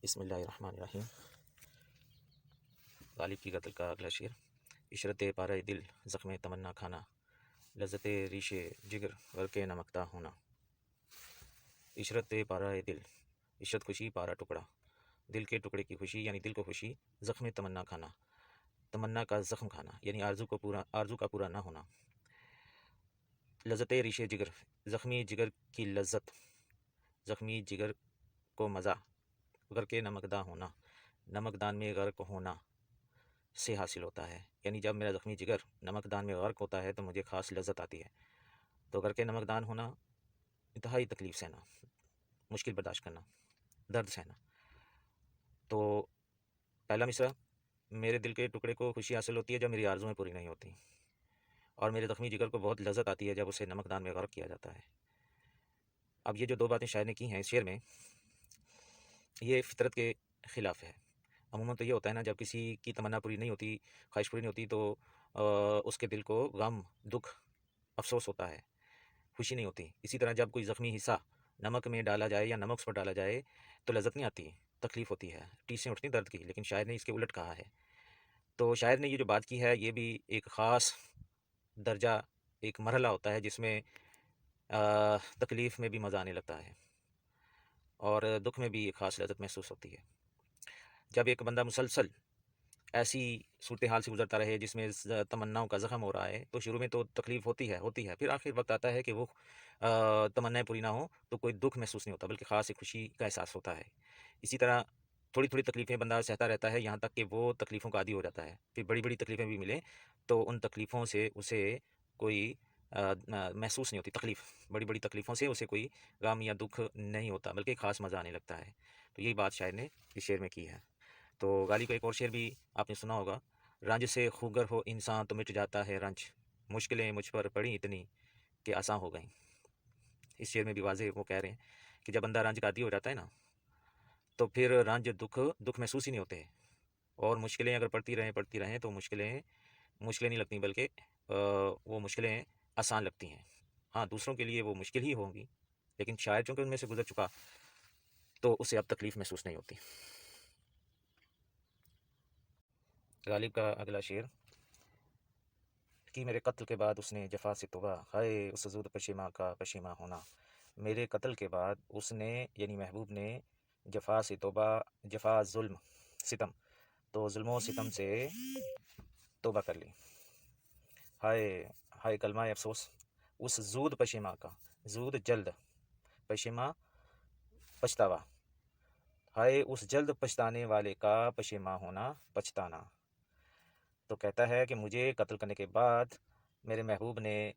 बिस्मिल्लाहिर्रहमानिर्रहीम। गालिब की कत्ल का अगला शेर। इशरत पारा दिल ज़ख्म तमन्ना खाना, लज़्ज़त रीशे जिगर गरके नमकता होना। इशरत पारा दिल, इशरत खुशी, पारा टुकड़ा, दिल के टुकड़े की खुशी यानी दिल को खुशी, ज़ख्म तमन्ना खाना, तमन्ना का ज़ख्म खाना यानी आरज़ू का पूरा ना होना। लज़्ज़त रीशे जिगर, ज़ख्मी जिगर की लज़्ज़त, ज़ख्मी जिगर को मज़ा, गरके नमकदा होना, नमकदान में गर्क होना से हासिल होता है। यानी जब मेरा ज़ख्मी जिगर नमकदान में गर्क होता है तो मुझे ख़ास लज़्ज़त आती है। तो गर्क नमकदान होना, इंतहाई तकलीफ़ सहना, मुश्किल बर्दाश्त करना, दर्द सहना। तो पहला मिसरा, मेरे दिल के टुकड़े को खुशी हासिल होती है जब मेरी आरज़ुएँ पूरी नहीं होती, और मेरे ज़ख्मी जिगर को बहुत लज़्ज़त आती है जब उसे नमकदान में गर्क किया जाता है। अब ये जो दो बातें शायर ने की हैं इस शेर में, ये फ़ितरत के ख़िलाफ़ है। अमूमन तो ये होता है ना, जब किसी की तमन्ना पूरी नहीं होती, ख्वाहिश पूरी नहीं होती, तो उसके दिल को गम, दुख, अफ़सोस होता है, खुशी नहीं होती। इसी तरह जब कोई ज़ख्मी हिस्सा नमक में डाला जाए या नमक उस पर डाला जाए तो लज़्ज़त नहीं आती, तकलीफ़ होती है, टीसें उठती दर्द की। लेकिन शायर ने इसके उलट कहा है। तो शायर ने ये जो बात की है, ये भी एक ख़ास दर्जा, एक मरहला होता है जिसमें तकलीफ़ में भी मज़ा आने लगता है और दुख में भी एक ख़ास लज़्ज़त महसूस होती है। जब एक बंदा मुसलसल ऐसी सूरत हाल से गुज़रता रहे जिसमें तमन्नाओं का ज़ख्म हो रहा है, तो शुरू में तो तकलीफ़ होती है, फिर आखिर वक्त आता है कि वो तमन्नाएँ पूरी ना हों तो कोई दुख महसूस नहीं होता, बल्कि ख़ास एक खुशी का एहसास होता है। इसी तरह थोड़ी थोड़ी तकलीफ़ें बंदा सहता रहता है, यहाँ तक कि वो तकलीफ़ों का आदी हो जाता है। फिर बड़ी बड़ी तकलीफ़ें भी मिलें तो उन तकलीफ़ों से उसे कोई महसूस नहीं होती तकलीफ़, बड़ी बड़ी तकलीफ़ों से उसे कोई गम या दुख नहीं होता, बल्कि ख़ास मज़ा आने लगता है। तो यही बात शायर ने इस शेर में की है। तो गाली का एक और शेर भी आपने सुना होगा। रंज से खूगर हो इंसान तो मिट जाता है रंज, मुश्किलें मुझ पर पड़ी इतनी कि आसान हो गई। इस शेर में भी वाज़ेह वो कह रहे हैं कि जब बंदा रंज का आदी हो जाता है ना, तो फिर रंज दुख दुख महसूस ही नहीं होते, और मुश्किलें अगर पड़ती रहें तो मुश्किलें मुश्किलें नहीं लगती, बल्कि वो मुश्किलें आसान लगती हैं। हाँ, दूसरों के लिए वो मुश्किल ही होंगी, लेकिन शायद चूँकि उनमें से गुजर चुका तो उसे अब तकलीफ़ महसूस नहीं होती। गालिब का अगला शेर कि मेरे कत्ल के बाद उसने जफ़ा से तौबा, हाय उस ज़ूद पशिमा का पशिमा होना। मेरे कत्ल के बाद उसने यानी महबूब ने जफ़ा से तौबा, जफ़ा जुल्म सितम, तो जुल्मों सितम से तौबा कर ली। हाय, हाय कलमा अफसोस उस ज़ूद पशिमा का, ज़ूद जल्द, पशिमा पछतावा, हाय उस जल्द पछताने वाले का पशिमा होना, पछताना। तो कहता है कि मुझे कत्ल करने के बाद मेरे महबूब ने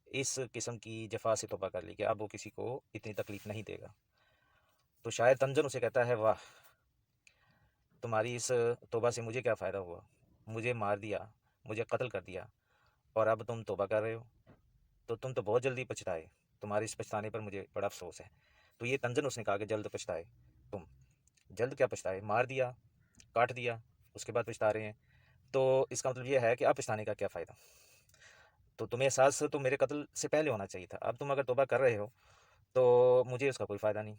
इस किस्म की जफ़ा से तौबा कर ली कि अब वो किसी को इतनी तकलीफ़ नहीं देगा। तो शायर तंज़न उसे कहता है, वाह, तुम्हारी इस तौबा से मुझे क्या फ़ायदा हुआ, मुझे मार दिया, मुझे कत्ल कर दिया, और अब तुम तौबा कर रहे हो, तो तुम तो बहुत जल्दी पछताए, तुम्हारे इस पछताने पर मुझे बड़ा अफसोस है। तो ये तंज़न उसने कहा कि जल्द पछताए तुम, जल्द क्या पछताए, मार दिया, काट दिया, उसके बाद पछता रहे हैं। तो इसका मतलब ये है कि अब पछताने का क्या फ़ायदा, तो तुम्हें एहसास तो मेरे कत्ल से पहले होना चाहिए था। अब तुम अगर तौबा कर रहे हो तो मुझे उसका कोई फ़ायदा नहीं,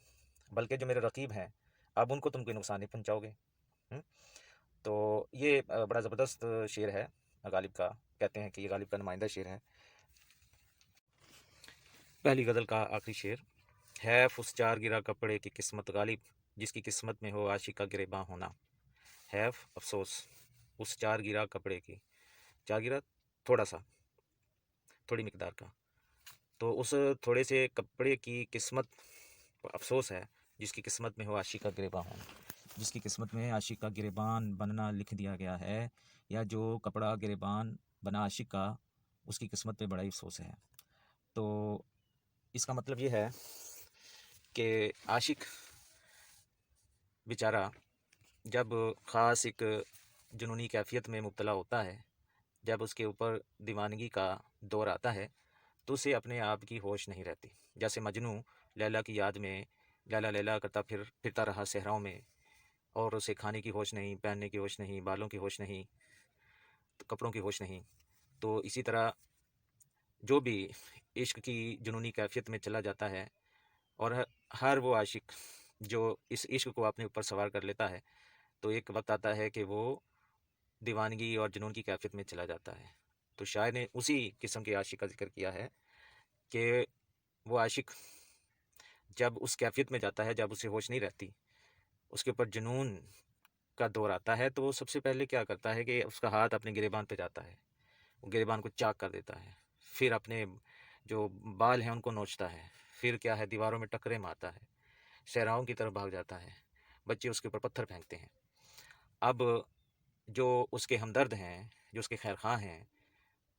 बल्कि जो मेरे रकीब हैं अब उनको तुम कोई नुकसान नहीं पहुँचाओगे। तो ये बड़ा ज़बरदस्त शेर है गालिब का। कहते हैं कि ये गालिब का नुमाइंदा शेर है। पहली गज़ल का आखिरी शेर है, फुस चार गिरा कपड़े की किस्मत गालिब, जिसकी किस्मत में हो आशिक का गिरेबां होना। हैफ, अफसोस, उस चार गिरा कपड़े की, चार गिरा थोड़ा सा, थोड़ी मिकदार का, तो उस थोड़े से कपड़े की किस्मत, अफसोस है, जिसकी किस्मत में हो आशिक का गिरेबां होना, जिसकी किस्मत में आशिक का गिरेबान बनना लिख दिया गया है, या जो कपड़ा गिरेबान बना आशिक का, उसकी किस्मत पे बड़ा ही अफसोस है। तो इसका मतलब ये है कि आशिक बेचारा जब ख़ास एक जुनूनी कैफियत में मुब्तला होता है, जब उसके ऊपर दीवानगी का दौर आता है, तो उसे अपने आप की होश नहीं रहती। जैसे मजनू लैला की याद में लैला लैला करता फिरता रहा सहराओं में, और उसे खाने की होश नहीं, पहनने की होश नहीं, बालों की होश नहीं, कपड़ों की होश नहीं। तो इसी तरह जो भी इश्क की जुनूनी कैफियत में चला जाता है, और हर वो आशिक जो इस इश्क को अपने ऊपर सवार कर लेता है, तो एक वक्त आता है कि वो दीवानगी और जुनून की कैफियत में चला जाता है। तो शायर ने उसी किस्म के आशिक का जिक्र किया है कि वो आशिक जब उस कैफियत में जाता है, जब उसे होश नहीं रहती, उसके ऊपर जुनून का दौर आता है, तो वो सबसे पहले क्या करता है कि उसका हाथ अपने गिरेबान पे जाता है, वो गिरेबान को चाक कर देता है, फिर अपने जो बाल हैं उनको नोचता है, फिर क्या है, दीवारों में टकरे मारता है, सहराओं की तरफ भाग जाता है, बच्चे उसके ऊपर पत्थर फेंकते हैं। अब जो उसके हमदर्द हैं, जो उसके खैरख़्वाह हैं,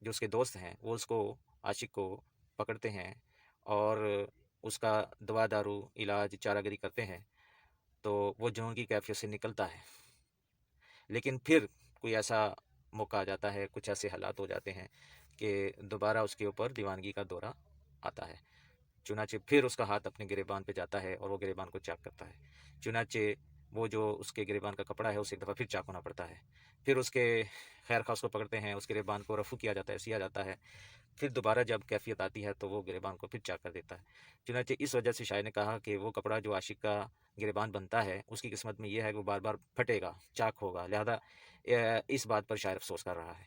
जो उसके दोस्त हैं, वो उसको आशिक को पकड़ते हैं और उसका दवा दारू इलाज चारागरी करते हैं, तो वो जुनून की कैफियत से निकलता है। लेकिन फिर कोई ऐसा मौका आ जाता है, कुछ ऐसे हालात हो जाते हैं कि दोबारा उसके ऊपर दीवानगी का दौरा आता है। चुनाचे फिर उसका हाथ अपने गिरेबान पे जाता है और वो गिरेबान को चाक करता है। चुनाचे वो जो उसके गिरेबान का कपड़ा है उसे एक दफ़ा फिर चाक होना पड़ता है। फिर उसके खैर-ख़्वाह उसको पकड़ते हैं, उस गिरेबान को रफ़ू किया जाता है, सिया जाता है। फिर दोबारा जब कैफ़ियत आती है तो वो गिरेबान को फिर चाक कर देता है। चुनाचे इस वजह से शायर ने कहा कि वो कपड़ा जो आशिक का गिरेबान बनता है, उसकी किस्मत में ये है कि वो बार-बार फटेगा, चाक होगा। लिहाज़ा इस बात पर शायर अफ़सोस कर रहा है।